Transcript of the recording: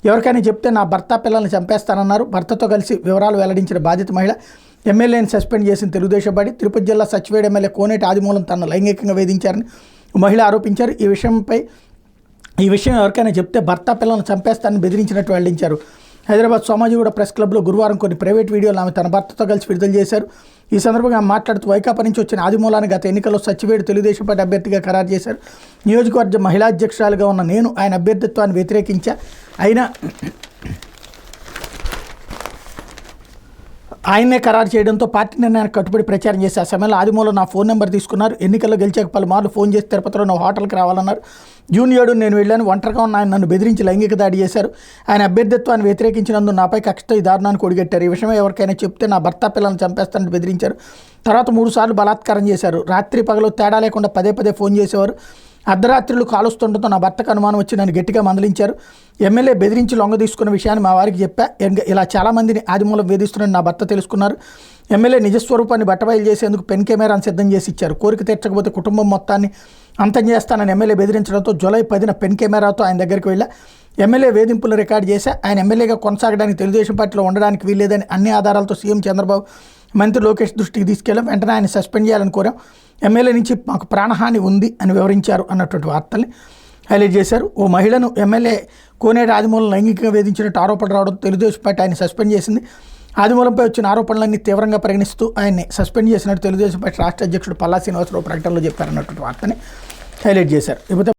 ఎవరికైనా చెప్తే నా భర్త పిల్లల్ని చంపేస్తానన్నారు. భర్తతో కలిసి వివరాలు వెల్లడించిన బాధిత మహిళ ఎమ్మెల్యేని సస్పెండ్ చేసిన తెలుగుదేశం పార్టీ. తిరుపతి జిల్లా సచివేడు ఎమ్మెల్యే కోనేటి ఆదిమూలం తనను లైంగికంగా వేధించారని మహిళ ఆరోపించారు. ఈ విషయం ఎవరికైనా చెప్తే భర్త పిల్లలను చంపేస్తానని బెదిరించినట్టు వెల్లడించారు. హైదరాబాద్ సోమాజిగూడ ప్రెస్ క్లబ్లో గురువారం కొన్ని ప్రైవేట్ వీడియోలు ఆమె తన భర్తతో కలిసి విడుదల చేశారు. ఈ సందర్భంగా ఆమె మాట్లాడుతూ వైకాపా నుంచి వచ్చిన ఆదిమూలాన్ని గత ఎన్నికల్లో సచివేడు తెలుగుదేశం పార్టీ అభ్యర్థిగా ఖరారు చేశారు. నియోజకవర్గ మహిళా అధ్యక్షురాలుగా ఉన్న నేను ఆయన అభ్యర్థిత్వాన్ని వ్యతిరేకించా. ఆయన్నే ఖరారు చేయడంతో పార్టీ నిర్ణయానికి కట్టుబడి ప్రచారం చేసి ఆ సమయంలో ఆదిమూలం నా ఫోన్ నెంబర్ తీసుకున్నారు. ఎన్నికల్లో గెలిచాక పలుమార్లు ఫోన్ చేసి తిరుపతిలో నా హోటల్కి రావాలన్నారు. జూన్ 7 నేను వెళ్ళాను. ఒంటరిగా ఉన్న ఆయన నన్ను బెదిరించి లైంగిక దాడి చేశారు. ఆయన అభ్యర్థిత్వాన్ని వ్యతిరేకించినందుకు నాపై కక్షతో ఈ దారుణాన్ని కొడిగట్టారు. ఈ విషయం ఎవరికైనా చెప్తే నా భర్త పిల్లలను చంపేస్తానని బెదిరించారు. తర్వాత 3 సార్లు బలాత్కారం చేశారు. రాత్రి పగలు తేడా లేకుండా పదే ఫోన్ చేసేవారు. అర్ధరాత్రులు కాలుస్తుండటంతో నా భర్తకు అనుమానం వచ్చి నన్ను గట్టిగా మందలించారు. ఎమ్మెల్యే బెదిరించి లొంగ తీసుకున్న విషయాన్ని మా వారికి చెప్పా. ఇలా చాలామందిని ఆదిమూలం వేధిస్తున్నారని నా భర్త తెలుసుకున్నారు. ఎమ్మెల్యే నిజస్వరూపాన్ని బట్టబయలు చేసేందుకు పెన్ కెమెరాను సిద్ధం చేసి ఇచ్చారు. కోరిక తీర్చకపోతే కుటుంబం మొత్తాన్ని అంతం చేస్తానని ఎమ్మెల్యే బెదిరించడంతో జూలై 10న పెన్ కెమెరాతో ఆయన దగ్గరికి వెళ్ళా. ఎమ్మెల్యే వేధింపులు రికార్డు చేశా. ఆయన ఎమ్మెల్యేగా కొనసాగడానికి తెలుగుదేశం పార్టీలో ఉండడానికి వీల్లేదని అన్ని ఆధారాలతో సీఎం చంద్రబాబు మంత్రి లోకేష్ దృష్టికి తీసుకెళ్ళాం. వెంటనే ఆయన సస్పెండ్ చేయాలని కోరాం. ఎమ్మెల్యే నుంచి మాకు ప్రాణహాని ఉంది అని వివరించారు అన్నటువంటి వార్తల్ని హైలైట్ చేశారు. ఓ మహిళను ఎమ్మెల్యే కోనేటి ఆదిమూలం లైంగికంగా వేధించినట్టు ఆరోపణలు రావడం తెలుగుదేశం పార్టీ ఆయన సస్పెండ్ చేసింది. ఆదిమూలంపై వచ్చిన ఆరోపణలన్నీ తీవ్రంగా పరిగణిస్తూ ఆయన్ని సస్పెండ్ చేసినట్టు తెలుగుదేశం పార్టీ రాష్ట్ర అధ్యక్షుడు పల్లా శ్రీనివాసరావు ప్రకటనలో చెప్పారన్నటువంటి వార్తని హైలైట్ చేశారు.